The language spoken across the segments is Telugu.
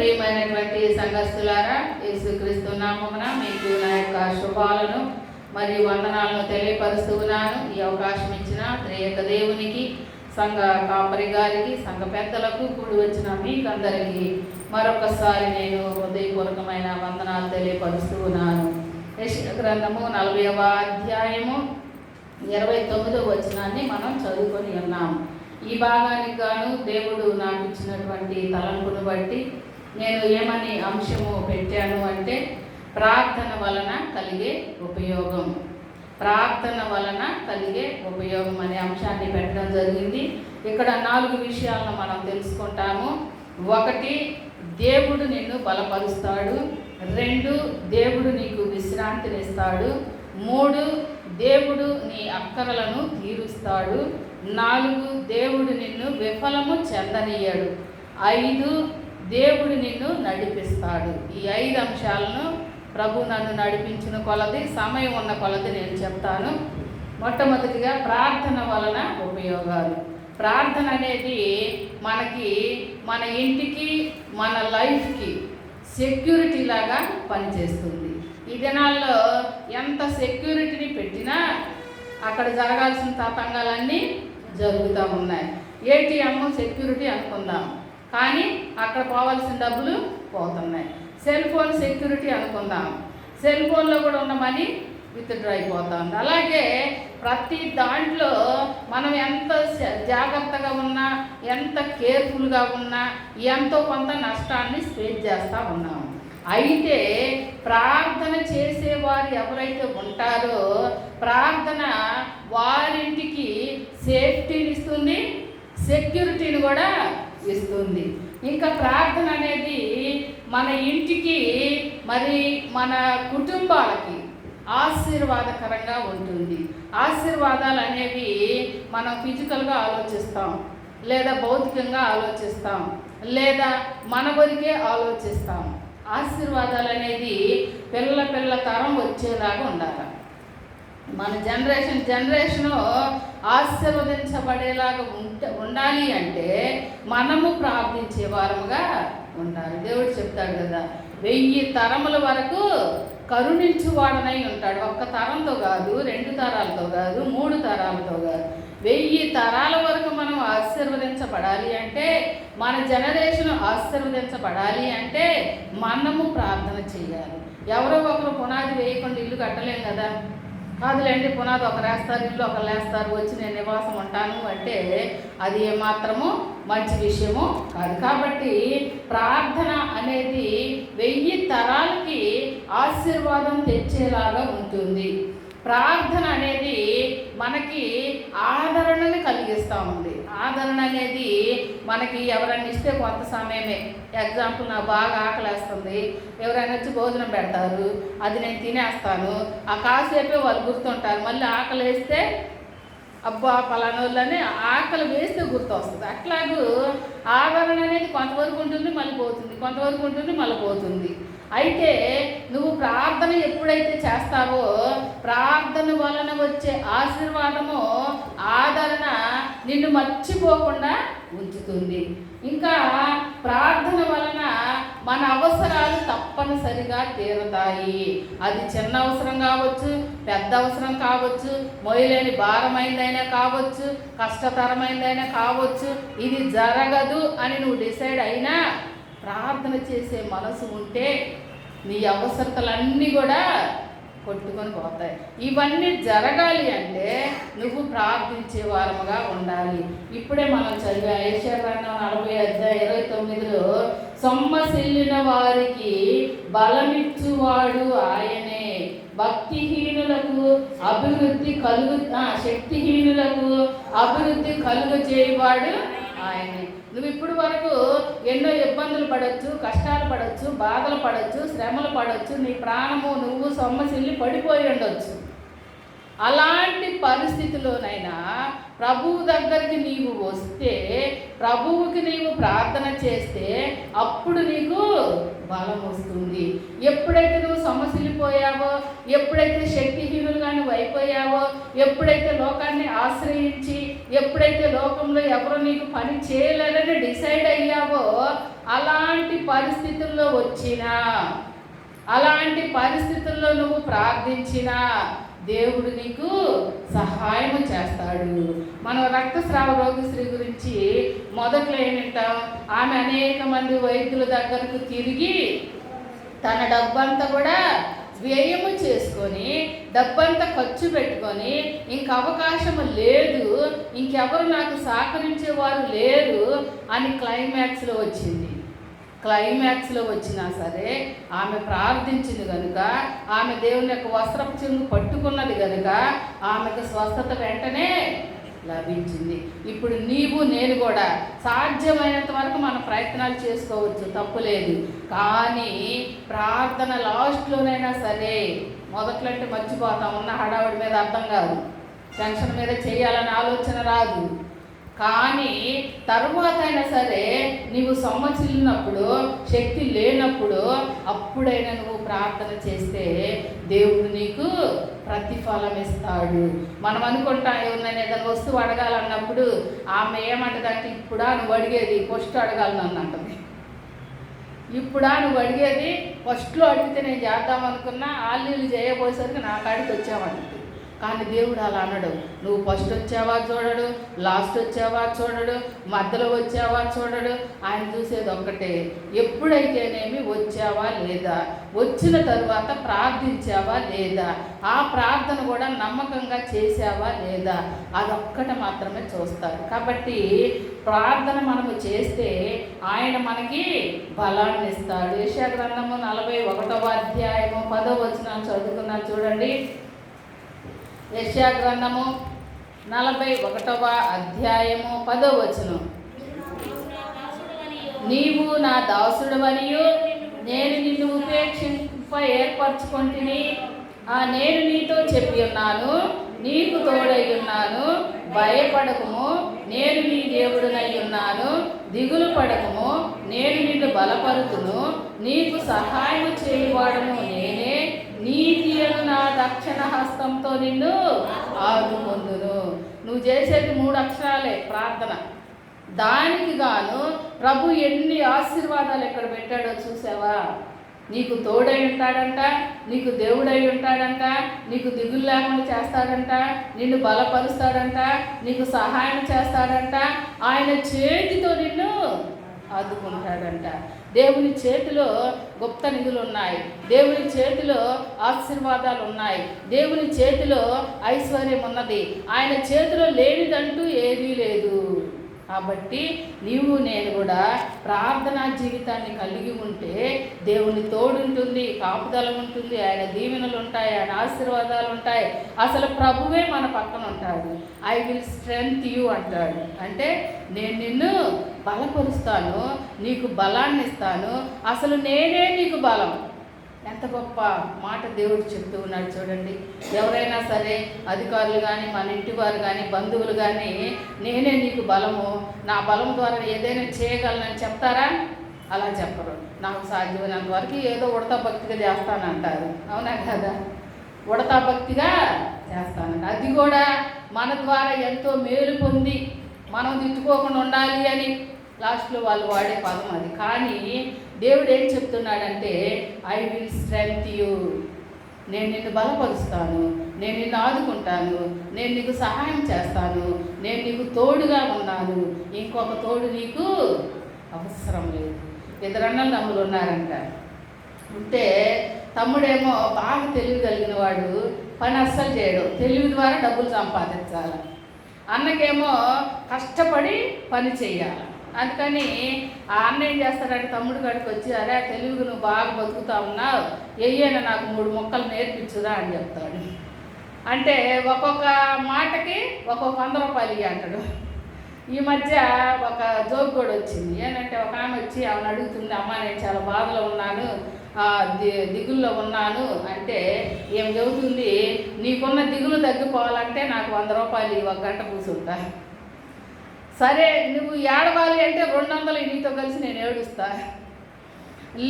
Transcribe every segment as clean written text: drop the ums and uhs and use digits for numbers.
ప్రియమైనటువంటి సంఘస్థులారా, యేసుక్రీస్తు నామమున మీకు నా యొక్క శుభాలను మరియు వందనాలను తెలియపరుస్తూ ఉన్నాను. ఈ అవకాశం ఇచ్చిన త్రియేక దేవునికి, సంఘ కాపరి గారికి, సంఘ పెద్దలకు, కూడి వచ్చిన మీకందరికీ మరొకసారి నేను హృదయపూర్వకమైన వందనాలు తెలియపరుస్తూ ఉన్నాను. యెషయా గ్రంథము 40వ అధ్యాయము 29వ వచనాన్ని మనం చదువుకొని ఉన్నాము. ఈ భాగానికి గాను దేవుడు నాకు ఇచ్చినటువంటి తలంపును బట్టి నేను ఏమని అంశము పెట్టాను అంటే, ప్రార్థన వలన కలిగే ఉపయోగం. ప్రార్థన వలన కలిగే ఉపయోగం అనే అంశాన్ని పెట్టడం జరిగింది. ఇక్కడ 4 విషయాలను మనం తెలుసుకుంటాము. 1, దేవుడు నిన్ను బలపరుస్తాడు. 2, దేవుడు నీకు విశ్రాంతినిస్తాడు. 3, దేవుడు నీ అక్కరలను తీరుస్తాడు. 4, దేవుడు నిన్ను విఫలము చెందనీయడు. 5, దేవుడు నిన్ను నడిపిస్తాడు. ఈ 5 అంశాలను ప్రభు నన్ను నడిపించిన కొలది, సమయం ఉన్న కొలది నేను చెప్తాను. మొట్టమొదటిగా ప్రార్థన వలన ఉపయోగాలు. ప్రార్థన అనేది మనకి, మన ఇంటికి, మన లైఫ్కి సెక్యూరిటీ లాగా పనిచేస్తుంది. ఈ దినాల్లో ఎంత సెక్యూరిటీని పెట్టినా అక్కడ జరగాల్సిన తతంగాలన్నీ జరుగుతూ ఉన్నాయి. ఏటీఎం సెక్యూరిటీ అనుకుందాం, కానీ అక్కడ పోవాల్సిన డబ్బులు పోతున్నాయి. సెల్ ఫోన్ సెక్యూరిటీ అనుకుందాం, సెల్ ఫోన్లో కూడా ఉన్న మనీ విత్డ్రా అయిపోతా ఉంది. అలాగే ప్రతి దాంట్లో మనం ఎంత జాగ్రత్తగా ఉన్నా, ఎంత కేర్ఫుల్గా ఉన్నా ఎంతో కొంత నష్టాన్ని ఫేస్ చేస్తూ ఉన్నాము. అయితే ప్రార్థన చేసేవారు ఎవరైతే ఉంటారో ప్రార్థన వారింటికి సేఫ్టీని ఇస్తుంది, సెక్యూరిటీని కూడా ఇస్తుంది. ఇంకా ప్రార్థన అనేది మన ఇంటికి, మరి మన కుటుంబాలకి ఆశీర్వాదకరంగా ఉంటుంది. ఆశీర్వాదాలు అనేవి మనం ఫిజికల్గా ఆలోచిస్తాం, లేదా భౌతికంగా ఆలోచిస్తాం, లేదా మన వరకే ఆలోచిస్తాం. ఆశీర్వాదాలు అనేది పిల్ల తరం వచ్చేలాగా ఉండాలి. మన జనరేషన్ ఆశీర్వదించబడేలాగా ఉండాలి అంటే మనము ప్రార్థించే వారముగా ఉండాలి. దేవుడు చెప్తాడు కదా, 1000 తరముల వరకు కరుణించువాడనై ఉంటాడు. 1 తరంతో కాదు, 2 తరాలతో కాదు, 3 తరాలతో కాదు, 1000 తరాల వరకు మనం ఆశీర్వదించబడాలి అంటే, మన జనరేషన్ ఆశీర్వదించబడాలి అంటే మనము ప్రార్థన చేయాలి. ఎవరో ఒకరు పునాది వేయకుండా ఇల్లు కట్టలేం కదా. కాదులేండి, పునాది ఒకరు వేస్తారు, ఇల్లు ఒకరు వేస్తారు, వచ్చి నేను నివాసం ఉంటాను అంటే అది ఏమాత్రము మంచి విషయము కాదు. కాబట్టి ప్రార్థన అనేది 1000 తరాలకి ఆశీర్వాదం తెచ్చేలాగా ఉంటుంది. ప్రార్థన అనేది మనకి ఆదరణని కలిగిస్తూ ఉంది. ఆదరణ అనేది మనకి ఎవరైనా ఇస్తే కొంత సమయమే. ఎగ్జాంపుల్, నాకు బాగా ఆకలేస్తుంది, ఎవరైనా వచ్చి భోజనం పెడతారు, అది నేను తినేస్తాను, ఆ కాసేపే వాళ్ళు గుర్తుంటారు. మళ్ళీ ఆకలి వేస్తే అబ్బా పలానోళ్ళని ఆకలి వేస్తే గుర్తు వస్తుంది. అట్లాగూ ఆదరణ అనేది కొంతవరకు ఉంటుంది, మళ్ళీ పోతుంది, కొంతవరకు ఉంటుంది, మళ్ళీ పోతుంది. అయితే నువ్వు ప్రార్థన ఎప్పుడైతే చేస్తావో ప్రార్థన వలన వచ్చే ఆశీర్వాదము, ఆదరణ నిన్ను మర్చిపోకుండా ఉంచుతుంది. ఇంకా ప్రార్థన వలన మన అవసరాలు తప్పనిసరిగా తీరుతాయి. అది చిన్న అవసరం కావచ్చు, పెద్ద అవసరం కావచ్చు, మొయ్యలేని భారమైందైనా కావచ్చు, కష్టతరమైందైనా కావచ్చు. ఇది జరగదు అని నువ్వు డిసైడ్ అయినా ప్రార్థన చేసే మనసు ఉంటే నీ అవసరతలన్నీ కూడా కొట్టుకొని పోతాయి. ఇవన్నీ జరగాలి అంటే నువ్వు ప్రార్థించే వారముగా ఉండాలి. ఇప్పుడే మనం చదివా యెషయా గ్రంథం 40వ అధ్యాయం 29లో, సొమ్మసిల్లిన వారికి బలమిచ్చువాడు ఆయనే, భక్తిహీనులకు అభివృద్ధి శక్తిహీనులకు అభివృద్ధి కలుగజేయవాడు ఆయనే. నువ్వు ఇప్పుడు వరకు ఎన్నో ఇబ్బందులు పడవచ్చు, కష్టాలు పడవచ్చు, బాధలు పడవచ్చు, శ్రమలు పడవచ్చు, నీ ప్రాణము నువ్వు సొమ్మసిల్లి పడిపోయి ఉండొచ్చు. అలాంటి పరిస్థితిలోనైనా ప్రభువు దగ్గరికి నీవు వస్తే, ప్రభువుకి నీవు ప్రార్థన చేస్తే అప్పుడు నీకు బలం వస్తుంది. ఎప్పుడైతే నువ్వు సమసిల్లిపోయావో, ఎప్పుడైతే శక్తిహీనులుగా నువ్వు అయిపోయావో, ఎప్పుడైతే లోకాన్ని ఆశ్రయించి, ఎప్పుడైతే లోకంలో ఎవరు నీకు పని చేయలేరని డిసైడ్ అయ్యావో, అలాంటి పరిస్థితుల్లో అలాంటి పరిస్థితుల్లో నువ్వు ప్రార్థించినా దేవుడు నీకు సహాయం చేస్తాడు. మనం రక్తస్రావ రోగిశ్రీ గురించి మొదట్లో ఏమింటాం, ఆమె అనేక మంది వైద్యుల దగ్గరకు తిరిగి తన డబ్బంతా కూడా వ్యయము చేసుకొని, డబ్బంతా ఖర్చు పెట్టుకొని, ఇంక అవకాశం లేదు, ఇంకెవరు నాకు సహకరించేవారు లేరు అని క్లైమాక్స్లో వచ్చినా సరే ఆమె ప్రార్థించింది కనుక, ఆమె దేవుని యొక్క వస్త్రపు చెంగు పట్టుకున్నది కనుక ఆమెకు స్వస్థత వెంటనే లభించింది. ఇప్పుడు నీవు నేను కూడా సాధ్యమైనంత వరకు మన ప్రయత్నాలు చేసుకోవచ్చు, తప్పులేదు. కానీ ప్రార్థన లాస్ట్లోనైనా సరే, మొదట్లో అంటే మర్చిపోతాం, ఉన్న హడావుడి మీద అర్థం కాదు, టెన్షన్ మీద చేయాలని ఆలోచన రాదు. కానీ తరువాత అయినా సరే నీవు సొమ్మసిల్లినప్పుడు, శక్తి లేనప్పుడు, అప్పుడైనా నువ్వు ప్రార్థన చేస్తే దేవుడు నీకు ప్రతిఫలం ఇస్తాడు. మనం అనుకుంటాం, ఎవరినైనా ఏదైనా వస్తువు అడగాలన్నప్పుడు ఆమె ఏమంటదంటే, ఇప్పుడా నువ్వు అడిగేది, ఫస్ట్ అడగాలని అంటుంది. ఇప్పుడా నువ్వు అడిగేది, ఫస్ట్లో అడిగితే నేను చేద్దామనుకున్నా, ఆళ్ళు చేయబోయేసరికి నా కాడికి వచ్చామంటుంది. కానీ దేవుడు అలా అనడు. నువ్వు ఫస్ట్ వచ్చావా చూడడు, లాస్ట్ వచ్చావా చూడడు, మధ్యలో వచ్చావా చూడడు. ఆయన చూసేది ఒక్కటే, ఎప్పుడైతేనేమి వచ్చావా లేదా, వచ్చిన తరువాత ప్రార్థించావా లేదా, ఆ ప్రార్థన కూడా నమ్మకంగా చేసావా లేదా, అదొక్కటి మాత్రమే చూస్తారు. కాబట్టి ప్రార్థన మనము చేస్తే ఆయన మనకి బలాన్ని ఇస్తాడు. యెషయా గ్రంథము 41వ అధ్యాయము 10వ వచనం చదువుకున్నాను చూడండి. యెషయా గ్రంథము 41వ అధ్యాయము 10వ వచనం. నీవు నా దాసుడవనియు నేను నిన్ను ఉపేక్షింప ఏర్పరచుకొంటిని, నేను నీతో చెప్పి ఉన్నాను, నీకు తోడై ఉన్నాను, భయపడకము, నేను నీ దేవుడునై ఉన్నాను, దిగులు పడకము, నేను నిన్ను బలపరుతును, నీకు సహాయం చేయవాడను నేనే, నీతి అను నా దక్షిణ హస్తంతో నిన్ను ఆదుకొందును. నువ్వు చేసేది 3 అక్షరాలే ప్రార్థన. దానికి గాను ప్రభు ఎన్ని ఆశీర్వాదాలు ఎక్కడ పెట్టాడో చూసావా? నీకు తోడై ఉంటాడంట, నీకు దేవుడై ఉంటాడంట, నీకు దిగులు లేకుండా చేస్తాడంట, నిన్ను బలపరుస్తాడంట, నీకు సహాయం చేస్తాడంట, ఆయన చేతితో నిన్ను ఆదుకుంటాడంట. దేవుని చేతిలో గుప్త నిధులు ఉన్నాయి, దేవుని చేతిలో ఆశీర్వాదాలు ఉన్నాయి, దేవుని చేతిలో ఐశ్వర్యం ఉన్నది, ఆయన చేతిలో లేనిదంటూ ఏదీ లేదు. కాబట్టి నీవు నేను కూడా ప్రార్థనా జీవితాన్ని కలిగి ఉంటే దేవుని తోడుంటుంది, కాపుదల ఉంటుంది, ఆయన దీవెనలు ఉంటాయి, ఆయన ఆశీర్వాదాలు ఉంటాయి. అసలు ప్రభువే మన పక్కన ఉంటాడు. ఐ విల్ స్ట్రెంగ్త్ యూ అంటాడు. అంటే నేను నిన్ను బలపరుస్తాను, నీకు బలాన్ని ఇస్తాను, అసలు నేనే నీకు బలం. ఎంత గొప్ప మాట దేవుడు చెప్తూ ఉన్నాడు చూడండి. ఎవరైనా సరే, అధికారులు కానీ, మన ఇంటి వారు కానీ, బంధువులు కానీ, నేనే నీకు బలము, నా బలం ద్వారా ఏదైనా చేయగలనని చెప్తారా? అలా చెప్పరు. నాకు సాధ్యమైనంత వరకు ఏదో ఉడతా భక్తిగా చేస్తానంటారు. అవునా కదా? ఉడతా భక్తిగా చేస్తానంట. అది కూడా మన ద్వారా ఎంతో మేలు పొంది మనం తిట్టుకోకుండా ఉండాలి అని లాస్ట్లో వాళ్ళు వాడే పదం అది. కానీ దేవుడు ఏం చెప్తున్నాడంటే, ఐ విల్ స్ట్రెంగ్త్ యూ, నేను నిన్ను బలపరుస్తాను, నేను నిన్ను ఆదుకుంటాను, నేను నీకు సహాయం చేస్తాను, నేను నీకు తోడుగా ఉన్నాను, ఇంకొక తోడు నీకు అవసరం లేదు. 2 అన్నలు ఉన్నారంట. ఉంటే తమ్ముడేమో బాగా తెలివి కలిగిన వాడు, పని అస్సలు చేయడు, తెలివి ద్వారా డబ్బులు సంపాదించాలి. అన్నకేమో కష్టపడి పని చెయ్యాలి. అందుకని ఆ అన్న ఏం చేస్తాడంటే తమ్ముడు కాడికి వచ్చి, అరే తెలుగు నువ్వు బాగా బతుకుతా ఉన్నావు, ఎయ్యన నాకు 3 మొక్కలు నేర్పించుదా అని చెప్తాడు. అంటే ఒక్కొక్క మాటకి ఒక్కొక్క 100 రూపాయలు ఇయ్య అంటాడు. ఈ మధ్య ఒక జోక్ కూడా వచ్చింది. ఏంటంటే ఒక ఆమె వచ్చి ఆమెను అడుగుతుంది, అమ్మ నేను చాలా బాధలో ఉన్నాను, దిగుల్లో ఉన్నాను అంటే, ఏం చెబుతుంది, నీకున్న దిగులు తగ్గిపోవాలంటే నాకు 100 రూపాయలు 1 గంట కూర్చుంటా. సరే నువ్వు ఏడవాలి అంటే 200 నీతో కలిసి నేను ఏడుస్తా.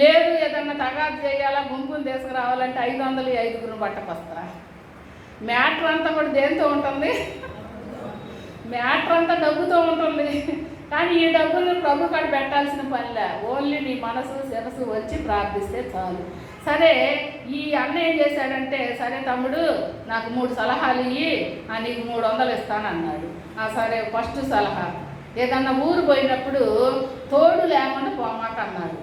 లేదు ఏదన్నా తగాదు చేయాలా, గుంపులు తీసుకురావాలంటే 500 5గురు పట్టకొస్తా. మ్యాటర్ అంతా కూడా దేంతో ఉంటుంది? మ్యాటర్ అంతా డబ్బుతో ఉంటుంది. కానీ ఈ డబ్బును ప్రభు కాడ పెట్టాల్సిన పనిలే. ఓన్లీ నీ మనసు శిరసు వచ్చి ప్రార్థిస్తే చాలు. సరే, ఈ అన్న ఏం చేశాడంటే, సరే తమ్ముడు నాకు 3 సలహాలు ఇయ్యి, నీకు 300 ఇస్తానన్నాడు. సరే, ఫస్ట్ సలహా, ఏదన్నా ఊరు పోయినప్పుడు తోడు లేకుండా పోమాక అన్నాడు.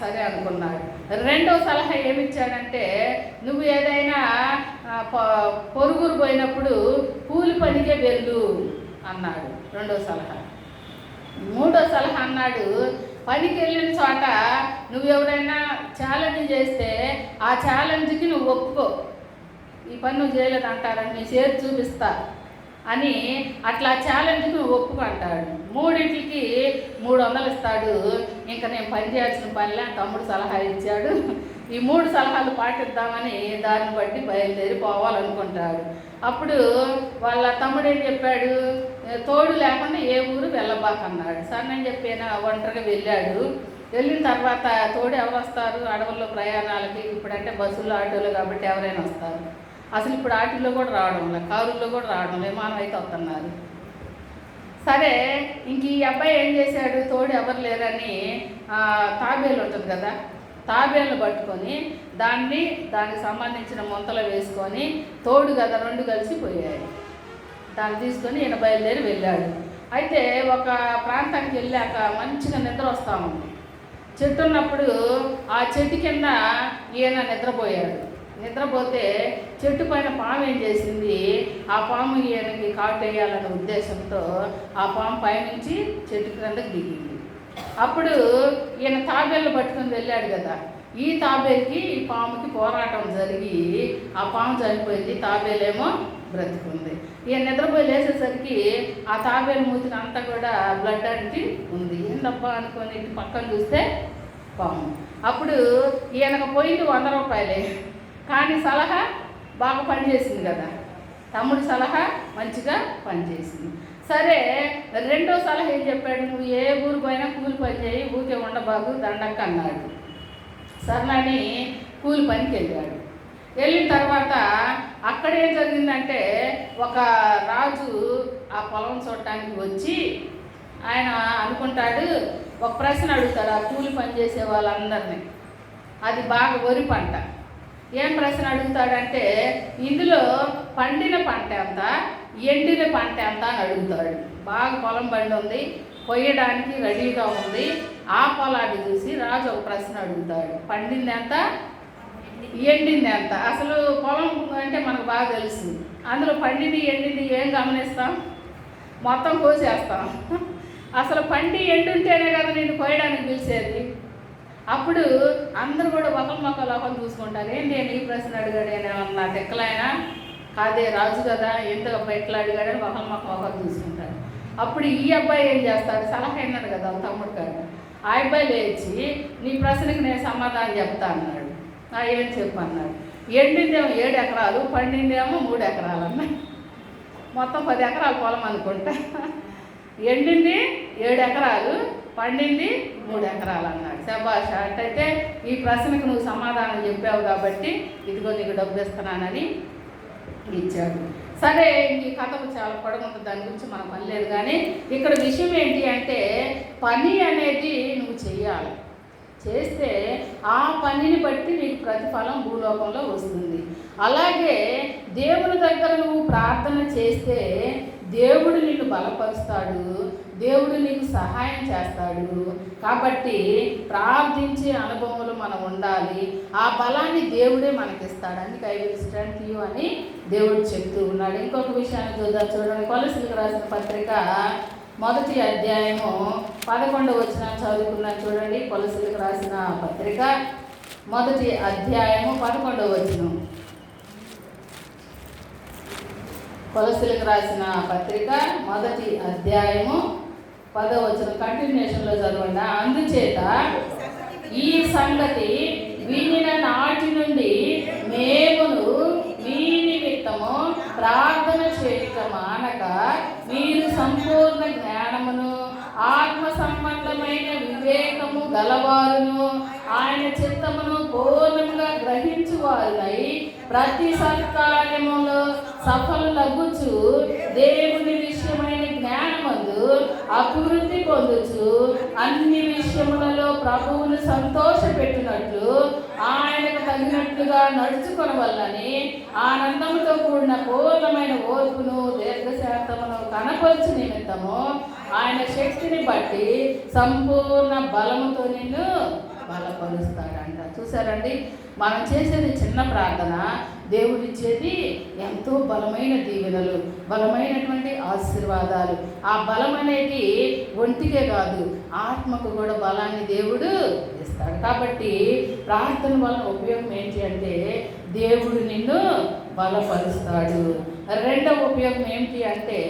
సరే అనుకున్నాడు. రెండో సలహా ఏమిచ్చాడంటే, నువ్వు ఏదైనా పొరుగురు పోయినప్పుడు కూలి పనికే వెళ్ళు అన్నాడు. రెండో సలహా. మూడో సలహా అన్నాడు, పనికి వెళ్ళిన చోట నువ్వు ఎవరైనా ఛాలెంజ్ చేస్తే ఆ ఛాలెంజ్కి నువ్వు ఒప్పుకో. ఈ పని నువ్వు చేయలేదు అంటారని నీ చేతి చూపిస్తా అని అట్లా ఛాలెంజ్కి నువ్వు ఒప్పుకో అంటాడు. 3టికి 300 ఇస్తాడు. ఇంకా నేను పని చేయాల్సిన పనిలే తమ్ముడు సలహా ఇచ్చాడు. ఈ 3 సలహాలు పాటిద్దామని దాన్ని బట్టి బయలుదేరి పోవాలనుకుంటాడు. అప్పుడు వాళ్ళ తమ్ముడు ఏం చెప్పాడు, తోడు లేకుండా ఏ ఊరు వెళ్ళబాకన్నాడు. సరే నేను చెప్పాను, ఒంటరిగా వెళ్ళాడు. వెళ్ళిన తర్వాత తోడు ఎవరు వస్తారు అడవుల్లో ప్రయాణాలకి? ఇప్పుడంటే బస్సులు ఆటోలు కాబట్టి ఎవరైనా వస్తారు. అసలు ఇప్పుడు ఆటోల్లో కూడా రావడం లేదు, కారుల్లో కూడా రావడం లేదు, విమానం అయితే వస్తున్నారు. సరే, ఇంక ఈ అబ్బాయి ఏం చేశాడు, తోడు ఎవరు లేరని తాబేలు ఉంటుంది కదా, తాబేలు పట్టుకొని దానికి సంబంధించిన ముంతలు వేసుకొని, తోడు కదా 2 కలిసి పోయాయి. దాన్ని తీసుకొని ఈయన బయలుదేరి వెళ్ళాడు. అయితే ఒక ప్రాంతానికి వెళ్ళాక మంచిగా నిద్ర వస్తూ ఉంది. చెట్టు ఉన్నప్పుడు ఆ చెట్టు కింద ఈయన నిద్రపోయాడు. నిద్రపోతే చెట్టు పైన పాము ఏం చేసింది, ఆ పాము ఈయనకి కాటు వేయాలనే ఉద్దేశంతో ఆ పాము పైనుంచి చెట్టు క్రిందకి దిగింది. అప్పుడు ఈయన తాబేళ్ళు పట్టుకొని వెళ్ళాడు కదా, ఈ తాబేలుకి ఈ పాముకి పోరాటం జరిగి ఆ పాము చనిపోయింది, తాబేలేమో బ్రతికుంది. ఈయన నిద్రపోయి లేచేసరికి ఆ తాబేలు మూతికి అంతా కూడా బ్లడ్ అంటి ఉంది. ఏంటబ్బా అనుకొని ఇటు పక్కన చూస్తే పాము. అప్పుడు ఈయనకు పోయింది 100 రూపాయలే, కానీ సలహా బాగా పనిచేసింది కదా, తమ్ముడి సలహా మంచిగా పనిచేసింది. సరే, రెండో సలహా ఏం చెప్పాడు, నువ్వు ఏ ఊరు పోయినా కూలి పని చేయి, ఊరికే ఉండబాగు దండక్క అన్నాడు. సర్నని కూలి పనికి వెళ్ళాడు. వెళ్ళిన తర్వాత అక్కడ ఏం జరిగిందంటే, ఒక రాజు ఆ పొలం చూడటానికి వచ్చి ఆయన అనుకుంటాడు, ఒక ప్రశ్న అడుగుతాడు ఆ కూలి పని చేసే వాళ్ళందరినీ. అది బాగా వరి పంట. ఏం ప్రశ్న అడుగుతాడంటే, ఇందులో పండిన పంట ఎంత, ఎండిన పంట ఎంత అని అడుగుతాడు. బాగా పొలం బండి ఉంది, కొయ్యడానికి రెడీగా ఉంది. ఆ పొలాన్ని చూసి రాజు ఒక ప్రశ్న అడుగుతాడు, పండింది ఎంత, ఎండింది ఎంత. అసలు పొలం అంటే మనకు బాగా తెలుసు, అందులో పండింది ఎండింది ఏం గమనిస్తాం, మొత్తం కోసేస్తాం. అసలు పండి ఎండుంటేనే కదా నేను కోయడానికి పిలిచేది. అప్పుడు అందరూ కూడా ఒకరి మొక్కలు ఒకరు చూసుకుంటారు, ఏంటి నేను ఈ ప్రశ్న అడిగాడేనా నా టెక్కలైనా కాదే, రాజు కదా ఎందుకు ఎట్లా అడిగాడని ఒకరి మొక్క ఒకరు చూసుకుంటారు. అప్పుడు ఈ అబ్బాయి ఏం చేస్తాడు, సలహా అయినాడు కదా తమ్ముడు గారు, ఆ అబ్బాయి లేచి నీ ప్రశ్నకి నేను సమాధానం చెప్తా అన్నాడు. ఏం చెప్పు అన్నాడు. ఎండిందేమో 7 ఎకరాలు, పండిందేమో 3 ఎకరాలు అన్నాడు. మొత్తం 10 ఎకరాల పొలం అనుకుంటా. ఎండింది 7 ఎకరాలు, పండింది 3 ఎకరాలు అన్నాడు. శభాష్, అట్టయితే ఈ ప్రశ్నకు నువ్వు సమాధానం చెప్పావు కాబట్టి ఇదిగో నీకు డబ్బు ఇస్తున్నానని ఇచ్చాడు. సరే, ఈ కథ చాలా పొడవుంటుంది, దాని గురించి మనం పని లేదు. కానీ ఇక్కడ విషయం ఏంటి అంటే, పని అనేది నువ్వు చెయ్యాలి. చేస్తే ఆ పనిని బట్టి నీకు ప్రతిఫలం భూలోకంలో వస్తుంది. అలాగే దేవుని దగ్గర నువ్వు ప్రార్థన చేస్తే దేవుడు నిన్ను బలపరుస్తాడు, దేవుడు నీకు సహాయం చేస్తాడు. కాబట్టి ప్రార్థించే అనుభవంలో మనం ఉండాలి. ఆ బలాన్ని దేవుడే మనకిస్తాడు. అందుకే ఐ విల్ స్ట్రెంగ్త్ యు అని దేవుడు చెప్తూ ఉన్నాడు. ఇంకొక విషయాన్ని చూడండి. కొలసీలకు రాసిన పత్రిక 1వ అధ్యాయము 11వ వచనం చదువుకున్నాను చూడండి. కొలసీలకు రాసిన పత్రిక 1వ అధ్యాయము 11వ వచనం. కొలసీలకు రాసిన పత్రిక 1వ అధ్యాయము 10వ వచనం కంటిన్యూషన్లో చదవండి. అందుచేత ఈ సంగతి వినిన నాటి నుండి మేమును మీ నిమిత్తము ప్రార్థన చేయక మానక మీరు సంపూర్ణ జ్ఞానమును ఆత్మ సంబంధమైన వివేకము గలవారును చిత్తమును పూర్ణంగా గ్రహించువారునై ప్రతి సత్కార్యములో సఫలులగుచు దేవుని విషయమైన జ్ఞానమందు అభివృద్ధి పొందుచు అన్ని విషయములలో ప్రభువును సంతోషపెట్టినట్లు ఆయనకు తగినట్లుగా నడుచుకొనవల్లని ఆనందముతో కూడిన పూర్ణమైన ఓర్పును దీర్ఘశాంతమును కనపరచు నిమిత్తము ఆయన శక్తిని బట్టి సంపూర్ణ బలముతో నిన్ను బలపరుస్తాడంట. చూసారండి, మనం చేసేది చిన్న ప్రార్థన, దేవుడిచ్చేది ఎంతో బలమైన దీవెనలు, బలమైనటువంటి ఆశీర్వాదాలు. ఆ బలం అనేది ఒంటికే కాదు, ఆత్మకు కూడా బలాన్ని దేవుడు ఇస్తాడు. కాబట్టి ప్రార్థన వలన ఉపయోగం ఏంటి అంటే దేవుడు నిన్ను బలపరుస్తాడు. రెండవ ఉపయోగం ఏంటి అంటే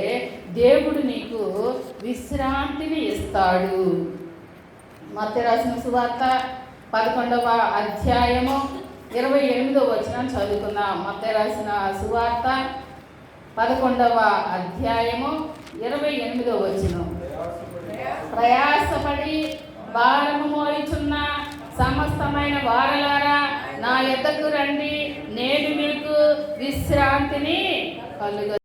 దేవుడు నీకు విశ్రాంతిని ఇస్తాడు. మత్తయి రాసిన సువార్త 11వ అధ్యాయము 28వ వచనం చదువుకుందాం. మత్తయి రాసిన సువార్త 11వ అధ్యాయము 28వ వచనం. ప్రయాసపడి భారము మోయుచున్న సమస్తమైన వారలారా నా యొద్దకు రండి, నేను మీకు విశ్రాంతిని కలుగ